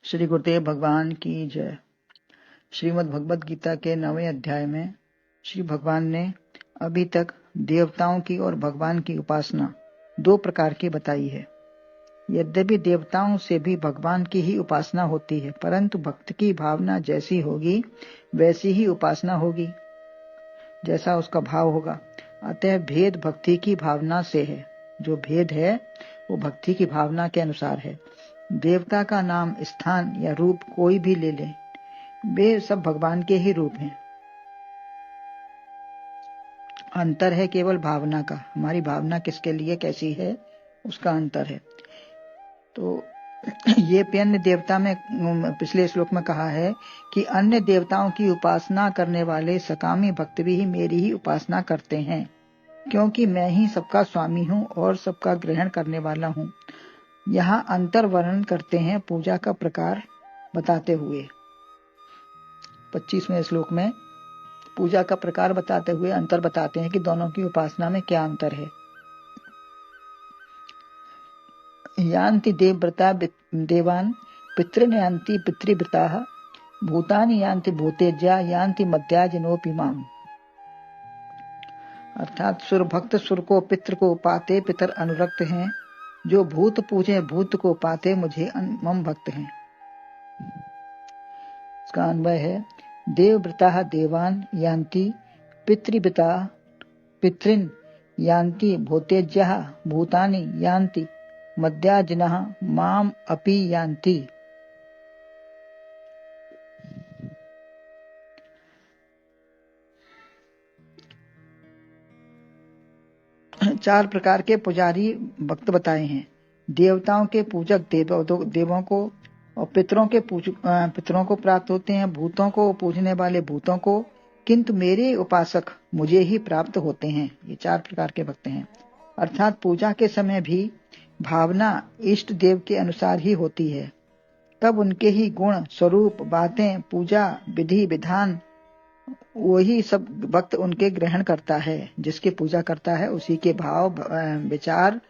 श्री गुरुदेव भगवान की जय। श्रीमद् भगवद गीता के 9वें अध्याय में श्री भगवान ने अभी तक देवताओं की और भगवान की उपासना दो प्रकार की बताई है। यद्यपि देवताओं से भी भगवान की ही उपासना होती है, परंतु भक्त की भावना जैसी होगी वैसी ही उपासना होगी, जैसा उसका भाव होगा। अतः भेद भक्ति की भावना से है। जो भेद है वो भक्ति की भावना के अनुसार है। देवता का नाम, स्थान या रूप कोई भी ले लें, वे सब भगवान के ही रूप हैं। अंतर है केवल भावना का। हमारी भावना किसके लिए कैसी है उसका अंतर है। तो ये अन्य देवता में पिछले श्लोक में कहा है कि अन्य देवताओं की उपासना करने वाले सकामी भक्त भी मेरी ही उपासना करते हैं, क्योंकि मैं ही सबका स्वामी हूँ और सबका ग्रहण करने वाला हूँ। यहाँ अंतर वर्णन करते हैं पूजा का प्रकार बताते हुए। 25वें श्लोक में पूजा का प्रकार बताते हुए अंतर बताते हैं कि दोनों की उपासना में क्या अंतर है। यान्ति देवव्रता देवान् पितृन यान्ति पितृव्रताः भूतानि यान्ति भूतेज्या यान्ति मद्याजिनोऽपि माम्। अर्थात सुर भक्त सुर को पितृ को पाते पितर अनुरक्त हैं, जो भूत पूजे भूत को पाते मुझे मम भक्त हैं। इसका अन्वय है देवव्रता देवान् यान्ति पितृव्रता पितृन् यान्ति भूतेज्यः भूतानि यान्ति मद्याजिनः माम अपि यान्ति। चार प्रकार के पुजारी भक्त बताए हैं। देवताओं के पूजक देवों को और पितरों को प्राप्त होते हैं, भूतों को पूजने वाले भूतों को, किंतु मेरे उपासक मुझे ही प्राप्त होते हैं। ये चार प्रकार के भक्त हैं। अर्थात पूजा के समय भी भावना इष्ट देव के अनुसार ही होती है, तब उनके ही गुण स्वरूप बातें पूजा विधि विधान वही सब भक्त उनके ग्रहण करता है। जिसकी पूजा करता है उसी के भाव विचार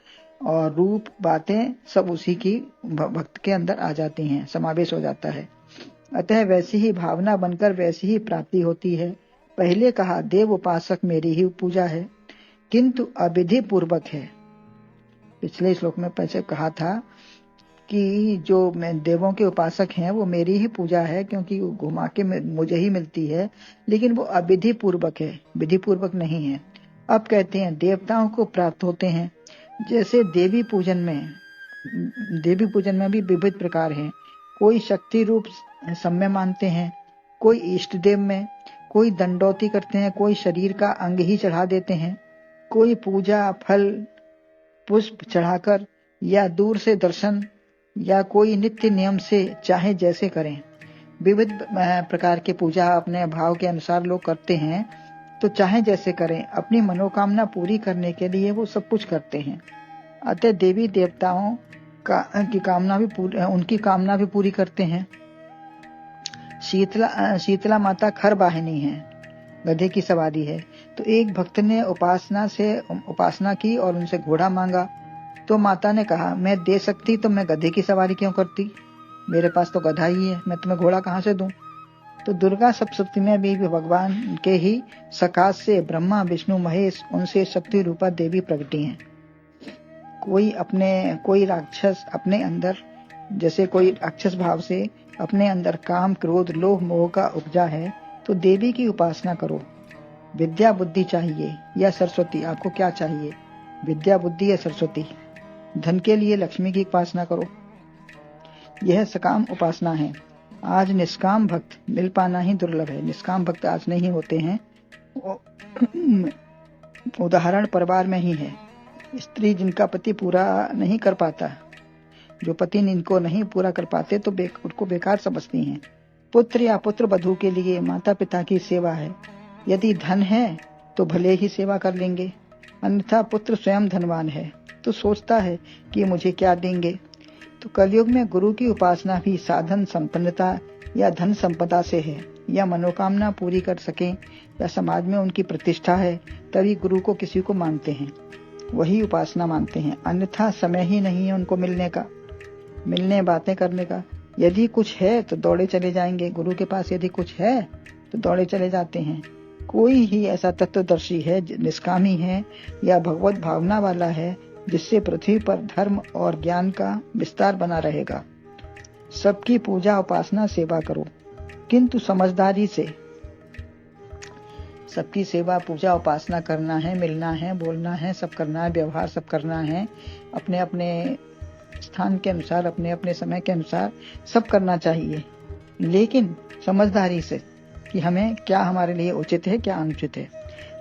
और रूप बातें सब उसी की भक्त के अंदर आ जाती हैं, समावेश हो जाता है। अतः वैसी ही भावना बनकर वैसी ही प्राप्ति होती है। पहले कहा देव उपासक मेरी ही पूजा है, किंतु अविधि पूर्वक है। पिछले श्लोक में पहले कहा था कि जो मैं देवों के उपासक हैं वो मेरी ही पूजा है, क्योंकि घुमा के मुझे ही मिलती है, लेकिन वो अविधि पूर्वक है, विधि पूर्वक नहीं है। अब कहते हैं देवताओं को प्राप्त होते हैं। जैसे देवी पूजन में भी विविध प्रकार हैं। कोई शक्ति रूप सम्य मानते हैं, कोई इष्ट देव में, कोई दंडौती करते हैं, कोई शरीर का अंग ही चढ़ा देते हैं, कोई पूजा फल पुष्प चढ़ाकर या दूर से दर्शन या कोई नित्य नियम से चाहे जैसे करें। विविध प्रकार के पूजा अपने भाव के अनुसार लोग करते हैं, तो चाहे जैसे करें, अपनी मनोकामना पूरी करने के लिए वो सब कुछ करते हैं। अतः देवी देवताओं उनकी कामना भी पूरी करते हैं। शीतला माता खर वाहिनी है, गधे की सवारी है। तो एक भक्त ने उपासना की और उनसे घोड़ा मांगा, तो माता ने कहा मैं दे सकती तो मैं गधे की सवारी क्यों करती, मेरे पास तो गधा ही है, मैं तुम्हें घोड़ा कहाँ से दूं। तो दुर्गा सप्तमी में भी भगवान के ही सकाश से ब्रह्मा विष्णु महेश उनसे शक्ति रूपा देवी प्रगटी हैं। कोई राक्षस अपने अंदर, जैसे कोई राक्षस भाव से अपने अंदर काम क्रोध लोभ मोह का उपजा है, तो देवी की उपासना करो। विद्या बुद्धि चाहिए या सरस्वती, आपको क्या चाहिए, विद्या बुद्धि या सरस्वती। धन के लिए लक्ष्मी की उपासना करो। यह सकाम उपासना है। आज निष्काम भक्त मिल पाना ही दुर्लभ है। निष्काम भक्त आज नहीं होते हैं। उदाहरण परिवार में ही है। स्त्री जिनका पति पूरा नहीं कर पाता, जो पति इनको नहीं पूरा कर पाते, तो उनको बेकार समझती हैं। पुत्र या पुत्र वधू के लिए माता पिता की सेवा है। यदि धन है तो भले ही सेवा कर लेंगे, अन्यथा पुत्र स्वयं धनवान है तो सोचता है कि मुझे क्या देंगे। तो कलयुग में गुरु की उपासना भी साधन संपन्नता या धन संपदा से है, या मनोकामना पूरी कर सके, या समाज में उनकी प्रतिष्ठा है, तभी गुरु को किसी को मानते हैं, वही उपासना मानते हैं। अन्यथा समय ही नहीं है उनको मिलने बातें करने का। यदि कुछ है तो दौड़े चले जाएंगे, गुरु के पास यदि कुछ है तो दौड़े चले जाते हैं। कोई ही ऐसा तत्वदर्शी है, निष्कामी है या भगवत भावना वाला है जिससे पृथ्वी पर धर्म और ज्ञान का विस्तार बना रहेगा। सबकी पूजा उपासना सेवा करो, किंतु समझदारी से। सबकी सेवा पूजा उपासना करना है, मिलना है, बोलना है, सब करना है, व्यवहार सब करना है, अपने अपने स्थान के अनुसार, अपने अपने समय के अनुसार सब करना चाहिए, लेकिन समझदारी से कि हमें क्या हमारे लिए उचित है, क्या अनुचित है।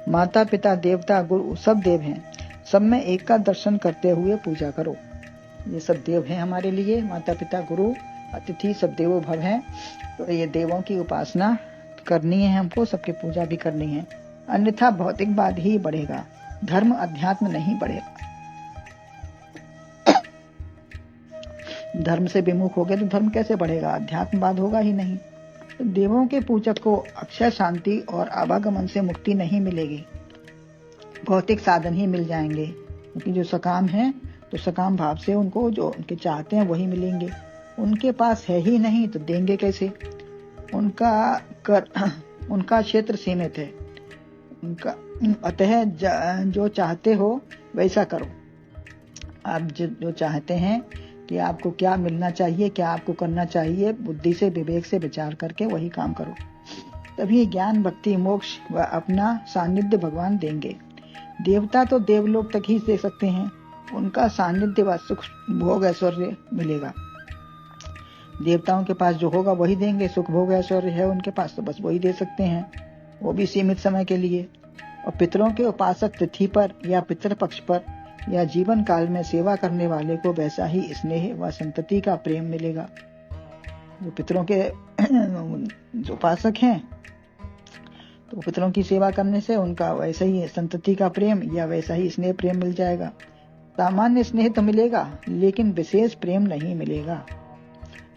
माता पिता देवता गुरु सब देव हैं, सब में एक का दर्शन करते हुए पूजा करो। ये सब देव हैं हमारे लिए, माता पिता गुरु अतिथि सब देवो भव हैं। तो ये देवों की उपासना करनी है हमको, सबकी पूजा भी करनी है, अन्यथा भौतिकवाद ही बढ़ेगा, धर्म अध्यात्म नहीं बढ़ेगा। धर्म से विमुख हो गए तो धर्म कैसे बढ़ेगा, अध्यात्मवाद होगा ही नहीं। तो देवों के पूजक को अक्षय शांति और आवागमन से मुक्ति नहीं मिलेगी, भौतिक साधन ही मिल जाएंगे, क्योंकि जो सकाम है तो सकाम भाव से उनको जो उनके चाहते हैं वही मिलेंगे। उनके पास है ही नहीं तो देंगे कैसे। उनका क्षेत्र सीमित है, अतः जो चाहते हो वैसा करो। आप जो चाहते हैं कि आपको क्या मिलना चाहिए, क्या आपको करना चाहिए, बुद्धि से विवेक से विचार करके वही काम करो, तभी ज्ञान भक्ति मोक्ष व अपना सानिध्य भगवान देंगे। देवता तो देवलोक तक ही दे सकते हैं, उनका सानिध्य व सुख भोग ऐश्वर्य मिलेगा। देवताओं के पास जो होगा वही देंगे, सुख भोग ऐश्वर्य है उनके पास तो बस वही दे सकते हैं, वो भी सीमित समय के लिए। और पितरों के उपासक तिथि पर या पितृपक्ष पर या जीवन काल में सेवा करने वाले को वैसा ही स्नेह व संतति का प्रेम मिलेगा। जो पितरों के जो उपासक हैं तो पितरों की सेवा करने से उनका वैसा ही संतति का प्रेम या वैसा ही स्नेह प्रेम मिल जाएगा। सामान्य स्नेह तो मिलेगा लेकिन विशेष प्रेम नहीं मिलेगा।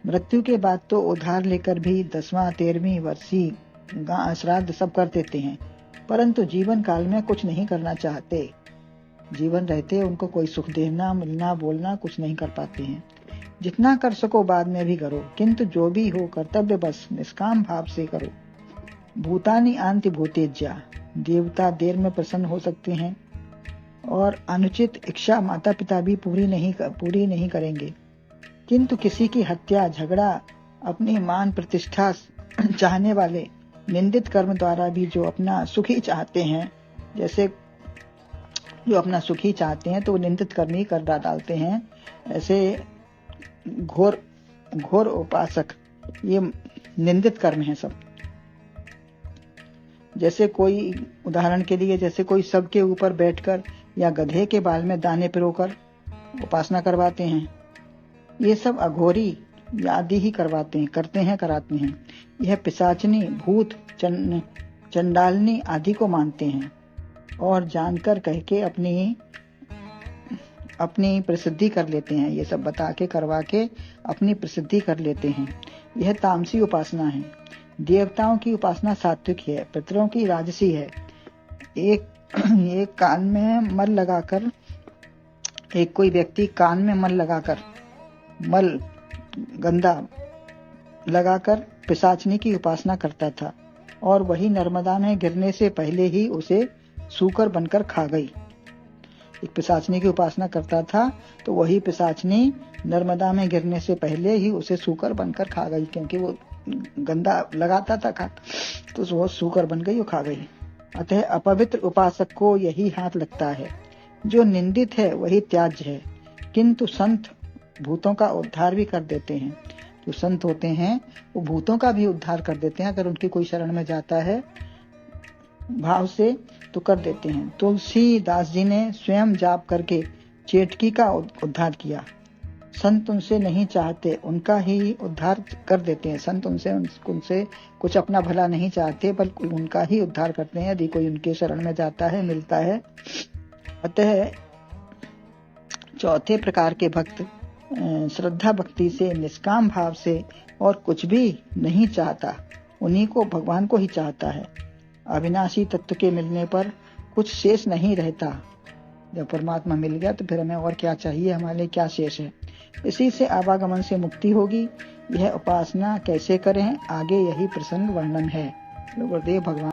मृत्यु के बाद तो उधार लेकर भी 10वां 13वीं वर्षी श्राद्ध सब कर देते हैं, परंतु जीवन काल में कुछ नहीं करना चाहते। जीवन रहते उनको कोई सुख देना, मिलना, बोलना कुछ नहीं कर पाते हैं। जितना कर सको बाद में भी करो, किंतु जो भी हो कर्तव्य बस निष्काम भाव से करो। भूतानि आंति भूतेज्या, देवता देर में प्रसन्न हो सकते हैं और अनुचित इच्छा माता पिता भी पूरी नहीं करेंगे, किंतु किसी की हत्या, झगड़ा, अपनी मान प्रतिष्ठा चाहने वाले निंदित कर्म द्वारा भी जो अपना सुख ही चाहते हैं, जैसे जो अपना सुख ही चाहते हैं तो वो निंदित कर्म ही कर डालते हैं। ऐसे घोर उपासक ये निंदित कर्म है सब। जैसे कोई उदाहरण के लिए, जैसे कोई सबके ऊपर बैठकर या गधे के बाल में दाने पिरोकर उपासना करवाते हैं, ये सब अघोरी आदि ही कराते हैं। यह पिशाचनी, भूत, चंडालनी आदि को मानते हैं और जानकर कह के अपनी प्रसिद्धि कर लेते हैं। ये सब बता के करवा के अपनी प्रसिद्धि कर लेते हैं। यह तामसी उपासना है। देवताओं की उपासना सात्विक है, पितरों की राजसी है। एक कान में मल लगाकर, एक कोई व्यक्ति कान में मल गंदा लगाकर पिशाचनी की उपासना करता था और वही नर्मदा में गिरने से पहले ही उसे सूकर बनकर खा गई। एक पिशाचनी की उपासना करता था तो वही पिशाचनी नर्मदा में गिरने से पहले ही उसे सूकर बनकर खा गई, क्योंकि वो गंदा लगाता था खा, तो वो सूकर बन गई, वो खा गई। अतः अपवित्र उपासक को यही हाथ लगता है। जो निंदित है वही त्याज्य है, किंतु संत भूतों का उद्धार भी कर देते हैं। जो संत होते हैं वो भूतों का भी उद्धार कर देते हैं, अगर उनकी कोई शरण में जाता है भाव से तो कर देते हैं। तुलसीदास जी ने स्वयं जाप करके चेटकी का उद्धार किया। संत उनसे नहीं चाहते, उनका ही उद्धार कर देते हैं। संत उनसे कुछ अपना भला नहीं चाहते, बल्कि उनका ही उद्धार करते हैं यदि कोई उनके शरण में जाता है, मिलता है। अतः चौथे प्रकार के भक्त श्रद्धा भक्ति से, निष्काम भाव से और कुछ भी नहीं चाहता, उन्हीं को, भगवान को ही चाहता है। अविनाशी तत्व के मिलने पर कुछ शेष नहीं रहता। जब परमात्मा मिल गया तो फिर हमें और क्या चाहिए, हमारे लिए क्या शेष है। इसी से आवागमन से मुक्ति होगी। यह उपासना कैसे करें, आगे यही प्रसंग वर्णन है। गुरुदेव भगवान